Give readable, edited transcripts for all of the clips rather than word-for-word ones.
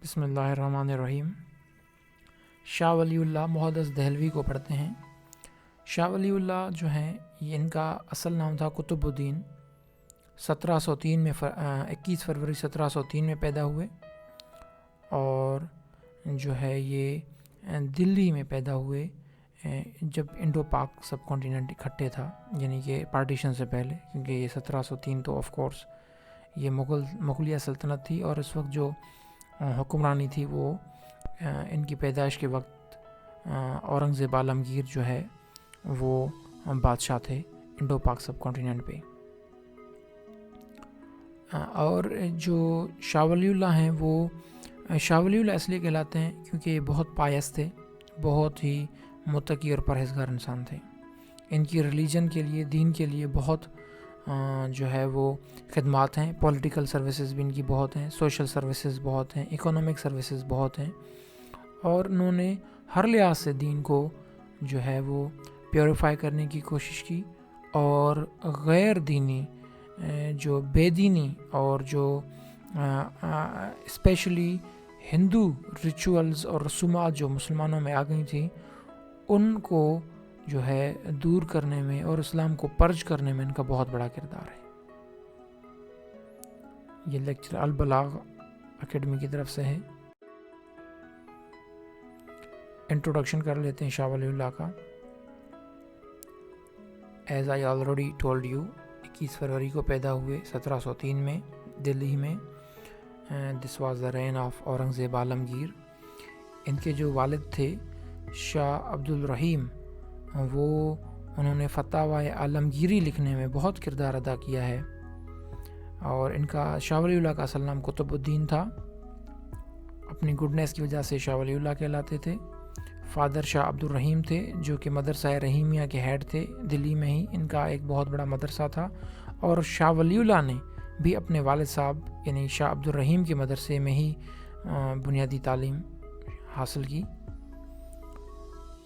بسم اللہ الرحمن الرحیم۔ شاہ ولی اللہ محدث دہلوی کو پڑھتے ہیں۔ شاہ ولی اللہ جو ہیں یہ ان کا اصل نام تھا قطب الدین۔ 1703 میں 21 فروری 1703 میں پیدا ہوئے اور جو ہے یہ دلی میں پیدا ہوئے جب انڈو پاک سب کانٹیننٹ اکٹھے تھا، یعنی کہ پارٹیشن سے پہلے، کیونکہ یہ 1703 تو آف کورس یہ مغلیہ سلطنت تھی اور اس وقت جو حکمرانی تھی وہ ان کی پیدائش کے وقت اورنگزیب عالمگیر جو ہے وہ بادشاہ تھے انڈو پاک سب کانٹیننٹ پہ۔ اور جو شاہ ولی اللہ ہیں وہ شاہ ولی اللہ اس لیے کہلاتے ہیں کیونکہ یہ بہت پائس تھے، بہت ہی متقی اور پرہیزگار انسان تھے۔ ان کی ریلیجن کے لیے، دین کے لیے بہت جو ہے وہ خدمات ہیں، پولیٹیکل سروسز بھی ان کی بہت ہیں، سوشل سروسز بہت ہیں، اکنامک سروسز بہت ہیں، اور انہوں نے ہر لحاظ سے دین کو جو ہے وہ پیوریفائی کرنے کی کوشش کی، اور غیر دینی جو بے دینی اور جو اسپیشلی ہندو ریچولز اور رسومات جو مسلمانوں میں آ گئی تھیں ان کو جو ہے دور کرنے میں اور اسلام کو پرج کرنے میں ان کا بہت بڑا کردار ہے۔ یہ لیکچر البلاغ اکیڈمی کی طرف سے ہے۔ انٹروڈکشن کر لیتے ہیں شاہ ولی اللہ کا۔ As I already told you, 21 فروری کو پیدا ہوئے 1703 میں دلی میں۔ This was the reign of Aurangzeb Alamgir. ان کے جو والد تھے شاہ عبد الرحیم، وہ انہوں نے فتاوی عالمگیری لکھنے میں بہت کردار ادا کیا ہے، اور ان کا شاہ ولی اللہ کا اصل نام قطب الدین تھا۔ اپنی گڈنیس کی وجہ سے شاہ ولی اللہ کہلاتے تھے۔ فادر شاہ عبد الرحیم تھے جو کہ مدرسہ رحیمیہ کے ہیڈ تھے، دلی میں ہی ان کا ایک بہت بڑا مدرسہ تھا، اور شاہ ولی اللہ نے بھی اپنے والد صاحب یعنی شاہ عبد الرحیم کے مدرسے میں ہی بنیادی تعلیم حاصل کی۔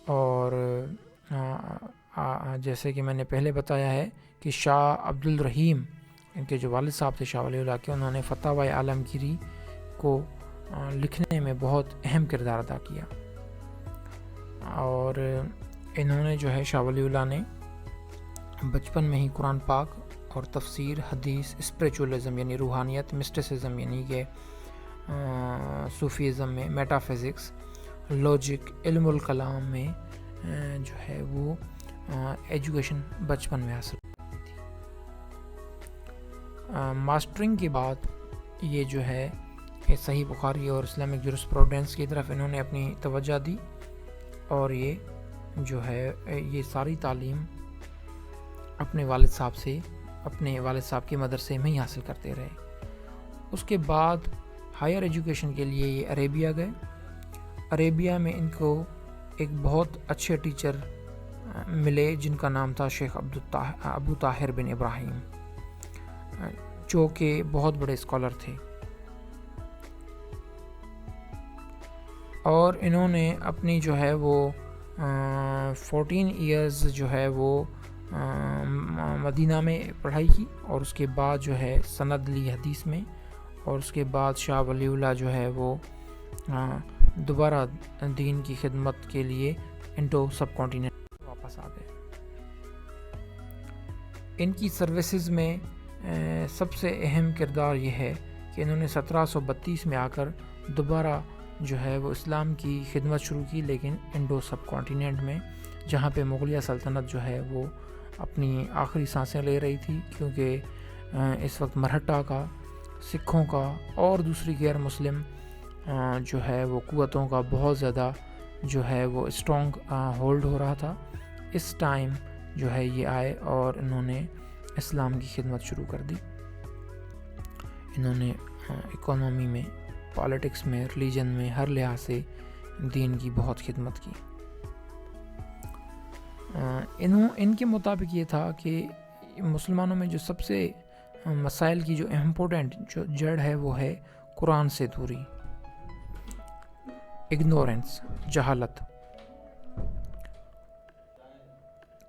اور جیسے کہ میں نے پہلے بتایا ہے کہ شاہ عبد الرحیم ان کے جو والد صاحب تھے شاہ ولی اللہ کے، انہوں نے فتاوی عالمگیری کو لکھنے میں بہت اہم کردار ادا کیا، اور انہوں نے جو ہے شاہ ولی اللہ نے بچپن میں ہی قرآن پاک اور تفسیر، حدیث، اسپریچولزم یعنی روحانیت، مسٹسزم یعنی کہ صوفیزم میں، میٹا فزکس، لاجک، علم الکلام میں جو ہے وہ ایجوکیشن بچپن میں حاصل کی تھی۔ ماسٹرنگ کے بعد یہ جو ہے صحیح بخاری اور اسلامک جورسپروڈنس کی طرف انہوں نے اپنی توجہ دی، اور یہ جو ہے یہ ساری تعلیم اپنے والد صاحب کے مدرسے میں ہی حاصل کرتے رہے۔ اس کے بعد ہائر ایجوکیشن کے لیے یہ عربیہ گئے۔ عربیہ میں ان کو ایک بہت اچھے ٹیچر ملے جن کا نام تھا شیخ ابو طاہر بن ابراہیم، جو کہ بہت بڑے اسکالر تھے، اور انہوں نے اپنی جو ہے وہ 14 ایئرز جو ہے وہ مدینہ میں پڑھائی کی، اور اس کے بعد جو ہے سند لی حدیث میں، اور اس کے بعد شاہ ولی اللہ جو ہے وہ دوبارہ دین کی خدمت کے لیے انڈو سب کانٹیننٹ واپس آ گئے۔ ان کی سروسز میں سب سے اہم کردار یہ ہے کہ انہوں نے 1732 میں آ کر دوبارہ جو ہے وہ اسلام کی خدمت شروع کی، لیکن انڈو سب کانٹیننٹ میں، جہاں پہ مغلیہ سلطنت جو ہے وہ اپنی آخری سانسیں لے رہی تھی، کیونکہ اس وقت مرہٹا کا، سکھوں کا اور دوسری غیر مسلم جو ہے وہ قوتوں کا بہت زیادہ جو ہے وہ اسٹرانگ ہولڈ ہو رہا تھا۔ اس ٹائم جو ہے یہ آئے اور انہوں نے اسلام کی خدمت شروع کر دی۔ انہوں نے اکانومی میں، پالیٹکس میں، ریلیجن میں، ہر لحاظ سے دین کی بہت خدمت کی۔ ان کے مطابق یہ تھا کہ مسلمانوں میں جو سب سے مسائل کی جو امپورٹنٹ جو جڑ ہے وہ ہے قرآن سے دوری، اگنورنس، جہالت۔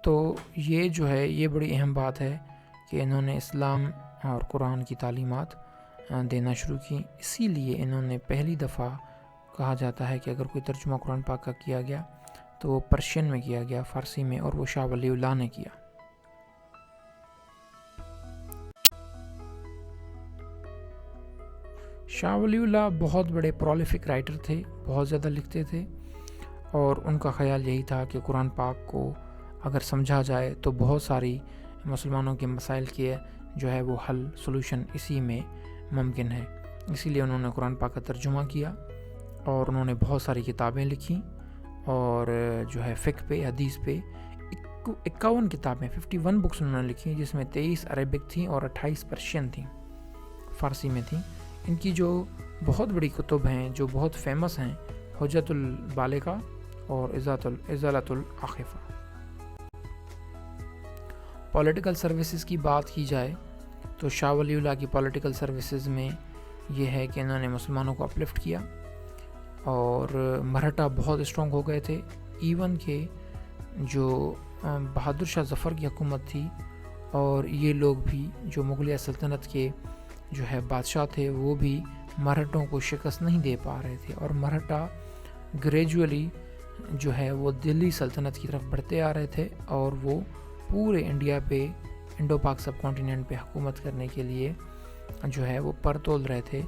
تو یہ جو ہے یہ بڑی اہم بات ہے کہ انہوں نے اسلام اور قرآن کی تعلیمات دینا شروع کی. اسی لیے انہوں نے پہلی دفعہ کہا جاتا ہے کہ اگر کوئی ترجمہ قرآن پاک کا کیا گیا تو وہ پرشین میں کیا گیا، فارسی میں، اور وہ شاہ ولی اللہ نے کیا. شاہ ولی اللہ بہت بڑے پرولیفک رائٹر تھے، بہت زیادہ لکھتے تھے، اور ان کا خیال یہی تھا کہ قرآن پاک کو اگر سمجھا جائے تو بہت ساری مسلمانوں کے مسائل کے جو ہے وہ حل سلوشن اسی میں ممکن ہے. اسی لیے انہوں نے قرآن پاک کا ترجمہ کیا اور انہوں نے بہت ساری کتابیں لکھیں، اور جو ہے فقہ پہ، حدیث پہ 51 کتابیں 51 بکس انہوں نے لکھی، جس میں 23 عربک تھیں اور 28 پرشین تھیں، فارسی میں تھیں. ان کی جو بہت بڑی کتب ہیں جو بہت فیمس ہیں، حجت البالغہ اور ازالۃ الاخفہ. پولیٹیکل سروسز کی بات کی جائے تو شاہ ولی اللہ کی پولیٹیکل سروسز میں یہ ہے کہ انہوں نے مسلمانوں کو اپلفٹ کیا، اور مرہٹا بہت اسٹرانگ ہو گئے تھے. ایون کہ جو بہادر شاہ ظفر کی حکومت تھی، اور یہ لوگ بھی جو مغلیہ سلطنت کے جو ہے بادشاہ تھے، وہ بھی مرہٹوں کو شکست نہیں دے پا رہے تھے، اور مرہٹا گریجولی جو ہے وہ دلی سلطنت کی طرف بڑھتے آ رہے تھے، اور وہ پورے انڈیا پہ، انڈو پاک سب کانٹیننٹ پہ حکومت کرنے کے لیے جو ہے وہ پر تول رہے تھے.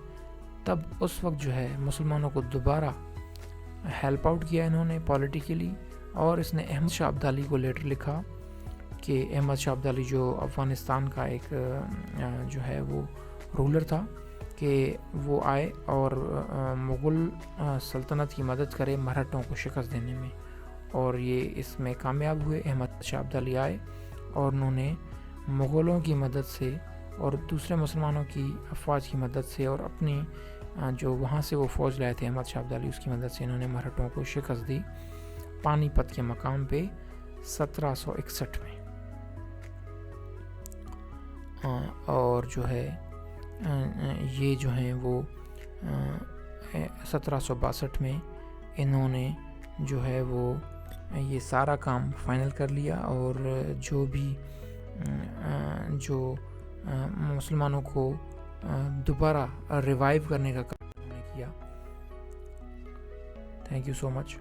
تب اس وقت جو ہے مسلمانوں کو دوبارہ ہیلپ آؤٹ کیا انہوں نے پولیٹیکلی، اور اس نے احمد شاہ ابدالی کو لیٹر لکھا کہ احمد شاہ ابدالی جو افغانستان کا ایک جو ہے وہ رولر تھا، کہ وہ آئے اور مغل سلطنت کی مدد کرے مرہٹوں کو شکست دینے میں، اور یہ اس میں کامیاب ہوئے. احمد شاہ ابدالی آئے اور انہوں نے مغلوں کی مدد سے اور دوسرے مسلمانوں کی افواج کی مدد سے، اور اپنی جو وہاں سے وہ فوج لائے تھے احمد شاہ ابدالی، اس کی مدد سے انہوں نے مرہٹوں کو شکست دی پانی پت کے مقام پہ 1761 میں. اور جو ہے یہ جو ہیں وہ 1762 میں انہوں نے جو ہے وہ یہ سارا کام فائنل کر لیا، اور جو بھی جو مسلمانوں کو دوبارہ ریوائیو کرنے کا کام انہوں نے کیا. Thank you so much.